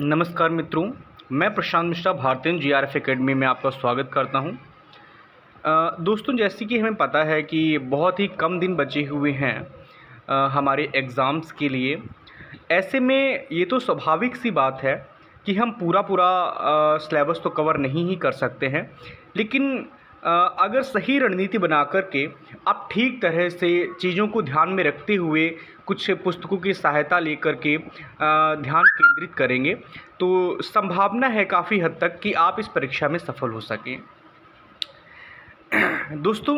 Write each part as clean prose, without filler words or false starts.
नमस्कार मित्रों, मैं प्रशांत मिश्रा भारतीय जीआरएफ एकेडमी में आपका स्वागत करता हूं। दोस्तों, जैसे कि हमें पता है कि बहुत ही कम दिन बचे हुए हैं हमारे एग्ज़ाम्स के लिए। ऐसे में ये तो स्वाभाविक सी बात है कि हम पूरा सिलेबस तो कवर नहीं ही कर सकते हैं, लेकिन अगर सही रणनीति बना कर के आप ठीक तरह से चीज़ों को ध्यान में रखते हुए कुछ पुस्तकों की सहायता लेकर के ध्यान केंद्रित करेंगे, तो संभावना है काफ़ी हद तक कि आप इस परीक्षा में सफल हो सकें। दोस्तों,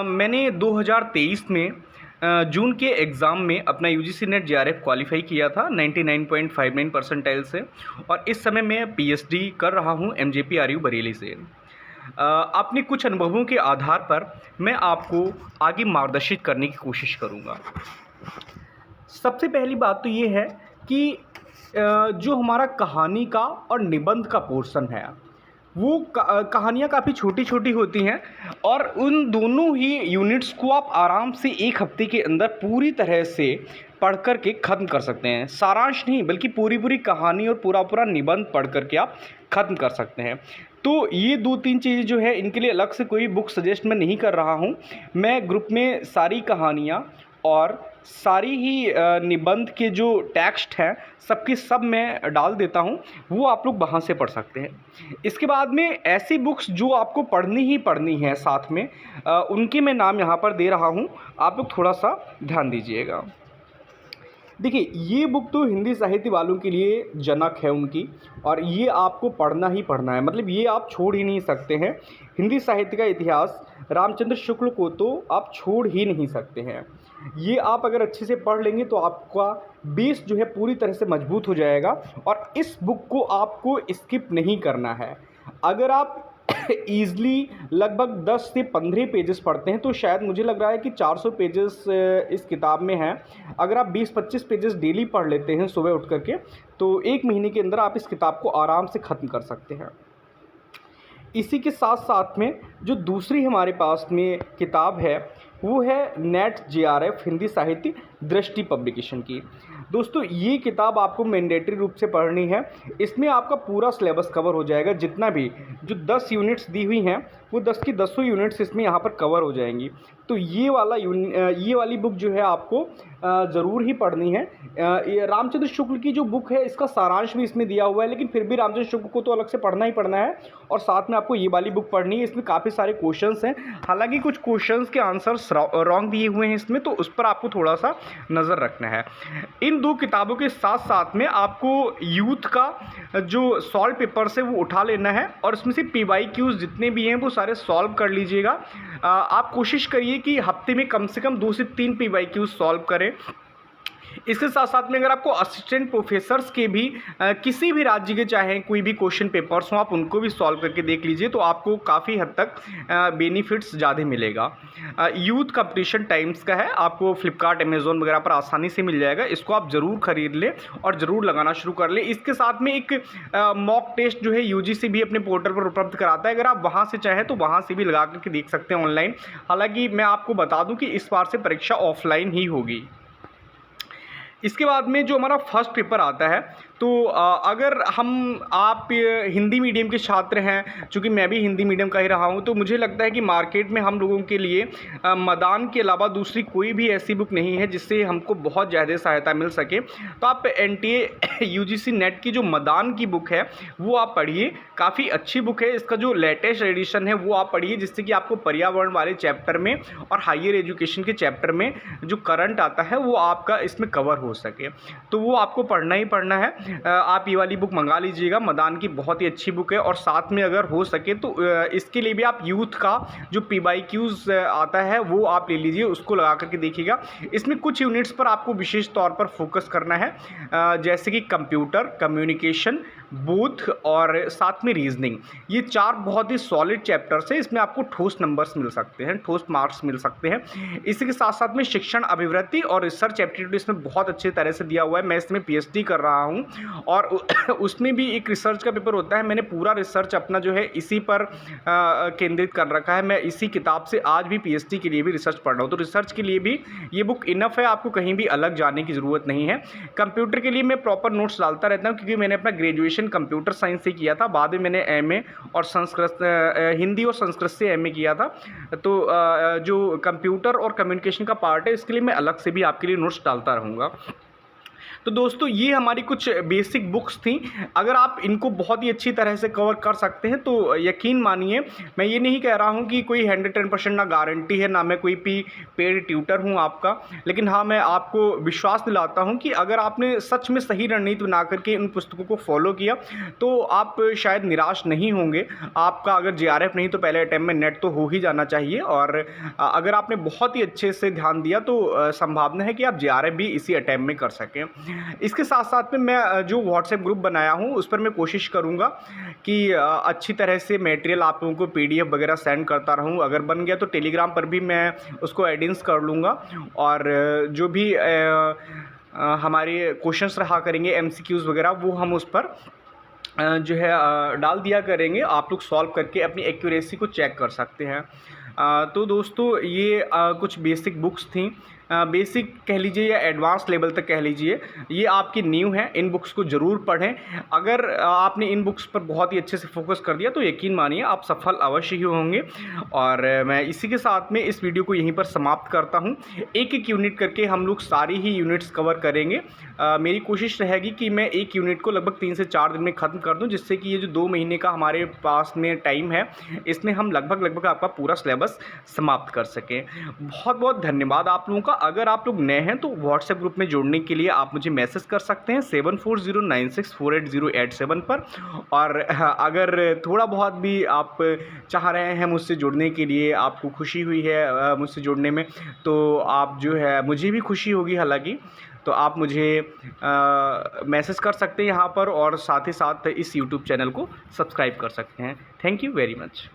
मैंने 2023 में जून के एग्ज़ाम में अपना यूजीसी नेट जेआरएफ क्वालिफाई किया था 99.59 परसेंटाइल से, और इस समय मैं पीएचडी कर रहा हूं एमजेपी आरयू बरेली से। अपने कुछ अनुभवों के आधार पर मैं आपको आगे मार्गदर्शित करने की कोशिश करूंगा। सबसे पहली बात तो ये है कि जो हमारा कहानी का और निबंध का पोर्शन है, वो कहानियाँ काफ़ी छोटी-छोटी होती हैं, और उन दोनों ही यूनिट्स को आप आराम से 1 हफ्ते के अंदर पूरी तरह से पढ़ कर के ख़त्म कर सकते हैं। सारांश नहीं, बल्कि पूरी कहानी और पूरा निबंध पढ़ कर के आप ख़त्म कर सकते हैं। तो ये 2-3 चीज़ें जो है, इनके लिए अलग से कोई बुक सजेस्ट मैं नहीं कर रहा हूँ। मैं ग्रुप में सारी कहानियाँ और सारी ही निबंध के जो टेक्स्ट हैं, सबके सब मैं डाल देता हूँ, वो आप लोग वहाँ से पढ़ सकते हैं। इसके बाद में ऐसी बुक्स जो आपको पढ़नी ही पढ़नी है साथ में, उनके मैं नाम यहाँ पर दे रहा हूँ, आप लोग थोड़ा सा ध्यान दीजिएगा। देखिए, ये बुक तो हिंदी साहित्य वालों के लिए जनक है उनकी, और ये आपको पढ़ना ही पढ़ना है, मतलब ये आप छोड़ ही नहीं सकते हैं। हिंदी साहित्य का इतिहास रामचंद्र शुक्ल को तो आप छोड़ ही नहीं सकते हैं। ये आप अगर अच्छे से पढ़ लेंगे तो आपका बेस जो है पूरी तरह से मजबूत हो जाएगा, और इस बुक को आपको स्किप नहीं करना है। अगर आप ईज़िली लगभग 10 से 15 पेजेस पढ़ते हैं, तो शायद मुझे लग रहा है कि 400 पेजेस इस किताब में हैं। अगर आप 20-25 पेजेस डेली पढ़ लेते हैं सुबह उठ कर के, तो 1 महीने के अंदर आप इस किताब को आराम से ख़त्म कर सकते हैं। इसी के साथ-साथ में जो दूसरी हमारे पास में किताब है, वो है नेट जेआरएफ हिंदी साहित्य दृष्टि पब्लिकेशन की। दोस्तों, ये किताब आपको मैंडेटरी रूप से पढ़नी है। इसमें आपका पूरा सिलेबस कवर हो जाएगा, जितना भी जो 10 यूनिट्स दी हुई हैं, वो 10 की 10 यूनिट्स इसमें यहाँ पर कवर हो जाएंगी। तो ये वाली बुक जो है आपको ज़रूर ही पढ़नी है। ये रामचंद्र शुक्ल की जो बुक है, इसका सारांश भी इसमें दिया हुआ है, लेकिन फिर भी रामचंद्र शुक्ल को तो अलग से पढ़ना ही पढ़ना है, और साथ में आपको ये वाली बुक पढ़नी है। इसमें काफ़ी सारे क्वेश्चंस हैं, हालांकि कुछ क्वेश्चंस के आंसर्स रॉन्ग दिए हुए हैं इसमें, तो उस पर आपको थोड़ा सा नज़र रखना है। इन 2 किताबों के साथ में आपको यूथ का जो सॉल्व पेपर्स है वो उठा लेना है, और उसमें से PYQs जितने भी हैं वो सारे सॉल्व कर लीजिएगा। आप कोशिश करिए कि हफ्ते में कम से कम 2 से 3 PYQs सॉल्व करें। इसके साथ में अगर आपको असिस्टेंट प्रोफेसर्स के भी किसी भी राज्य के चाहे कोई भी क्वेश्चन पेपर्स हों, आप उनको भी सॉल्व करके देख लीजिए, तो आपको काफ़ी हद तक बेनिफिट्स ज़्यादा मिलेगा। यूथ कंपटीशन टाइम्स का है, आपको फ्लिपकार्ट अमेज़ॉन वगैरह पर आसानी से मिल जाएगा। इसको आप ज़रूर ख़रीद लें और ज़रूर लगाना शुरू कर लें। इसके साथ में एक मॉक टेस्ट जो है यूजीसी भी अपने पोर्टल पर उपलब्ध कराता है, अगर आप वहाँ से चाहें तो वहाँ से भी लगा करके देख सकते हैं ऑनलाइन। हालाँकि मैं आपको बता दूँ कि इस बार से परीक्षा ऑफलाइन ही होगी। इसके बाद में जो हमारा फर्स्ट पेपर आता है, तो अगर आप हिंदी मीडियम के छात्र हैं, चूँकि मैं भी हिंदी मीडियम का ही रहा हूं, तो मुझे लगता है कि मार्केट में हम लोगों के लिए मदान के अलावा दूसरी कोई भी ऐसी बुक नहीं है जिससे हमको बहुत ज़्यादा सहायता मिल सके। तो आप NTA UGC नेट की जो मदान की बुक है वो आप पढ़िए, काफ़ी अच्छी बुक है। इसका जो लेटेस्ट एडिशन है वो आप पढ़िए, जिससे कि आपको पर्यावरण वाले चैप्टर में और हायर एजुकेशन के चैप्टर में जो करंट आता है वो आपका इसमें कवर हो सके। तो वो आपको पढ़ना ही पढ़ना है। आप ये वाली बुक मंगा लीजिएगा, मदान की बहुत ही अच्छी बुक है, और साथ में अगर हो सके तो इसके लिए भी आप यूथ का जो PYQs आता है वो आप ले लीजिए, उसको लगा करके देखिएगा। इसमें कुछ यूनिट्स पर आपको विशेष तौर पर फोकस करना है, जैसे कि कंप्यूटर, कम्युनिकेशन, बोथ और साथ में रीजनिंग। ये 4 बहुत ही सॉलिड चैप्टर्स हैं, इसमें आपको ठोस नंबर्स मिल सकते हैं, ठोस मार्क्स मिल सकते हैं। इसी के साथ में शिक्षण अभिवृत्ति और रिसर्च एप्टीट्यूड इसमें बहुत अच्छी तरह से दिया हुआ है। मैं इसमें PhD कर रहा हूँ, और उसमें भी एक रिसर्च का पेपर होता है। मैंने पूरा रिसर्च अपना जो है इसी पर केंद्रित कर रखा है। मैं इसी किताब से आज भी पीएचडी के लिए भी रिसर्च पढ़ रहा हूँ, तो रिसर्च के लिए भी ये बुक इनफ है, आपको कहीं भी अलग जाने की ज़रूरत नहीं है। कंप्यूटर के लिए मैं प्रॉपर नोट्स डालता रहता हूँ, क्योंकि मैंने अपना ग्रेजुएशन कंप्यूटर साइंस से किया था, बाद में मैंने एमए और संस्कृत हिंदी और संस्कृत से एमए किया था। तो जो कंप्यूटर और कम्युनिकेशन का पार्ट है, इसके लिए मैं अलग से भी आपके लिए नोट्स डालता रहूँगा। तो दोस्तों ये हमारी कुछ बेसिक बुक्स थी। अगर आप इनको बहुत ही अच्छी तरह से कवर कर सकते हैं तो यकीन मानिए, मैं ये नहीं कह रहा हूँ कि कोई 110% ना गारंटी है, ना मैं कोई पेड ट्यूटर हूँ आपका, लेकिन हाँ मैं आपको विश्वास दिलाता हूँ कि अगर आपने सच में सही रणनीति बना करके इन पुस्तकों को फॉलो किया तो आप शायद निराश नहीं होंगे। आपका अगर जेआरएफ नहीं तो पहले अटैम्प्ट में नेट तो हो ही जाना चाहिए, और अगर आपने बहुत ही अच्छे से ध्यान दिया तो संभावना है कि आप जेआरएफ भी इसी अटैम्प्ट में कर सकें। इसके साथ साथ में मैं जो व्हाट्सएप ग्रुप बनाया हूँ उस पर मैं कोशिश करूँगा कि अच्छी तरह से मटेरियल आप लोगों को पीडीएफ वगैरह सेंड करता रहूँ। अगर बन गया तो टेलीग्राम पर भी मैं उसको एडिंस कर लूँगा, और जो भी हमारे क्वेश्चंस रहा करेंगे एमसीक्यूज़ वगैरह, वो हम उस पर जो है डाल दिया करेंगे। आप लोग सॉल्व करके अपनी एक्यूरेसी को चेक कर सकते हैं। तो दोस्तों ये कुछ बेसिक बुक्स थी, बेसिक कह लीजिए या एडवांस लेवल तक कह लीजिए, ये आपकी न्यू है। इन बुक्स को ज़रूर पढ़ें। अगर आपने इन बुक्स पर बहुत ही अच्छे से फोकस कर दिया तो यकीन मानिए आप सफल अवश्य ही होंगे। और मैं इसी के साथ में इस वीडियो को यहीं पर समाप्त करता हूँ। एक एक यूनिट करके हम लोग सारी ही यूनिट्स कवर करेंगे। मेरी कोशिश रहेगी कि मैं एक यूनिट को लगभग 3 से 4 दिन में ख़त्म कर दूं, जिससे कि ये जो 2 महीने का हमारे पास में टाइम है, इसमें हम लगभग आपका पूरा सिलेबस समाप्त कर सकें। बहुत बहुत धन्यवाद आप लोगों का। अगर आप लोग नए हैं तो व्हाट्सएप ग्रुप में जुड़ने के लिए आप मुझे मैसेज कर सकते हैं 7409648087 पर। और अगर थोड़ा बहुत भी आप चाह रहे हैं मुझसे जुड़ने के लिए, आपको खुशी हुई है मुझसे जुड़ने में, तो आप जो है मुझे भी खुशी होगी हालांकि, तो आप मुझे मैसेज कर सकते हैं यहाँ पर, और साथ ही साथ इस यूट्यूब चैनल को सब्सक्राइब कर सकते हैं। Thank you very much.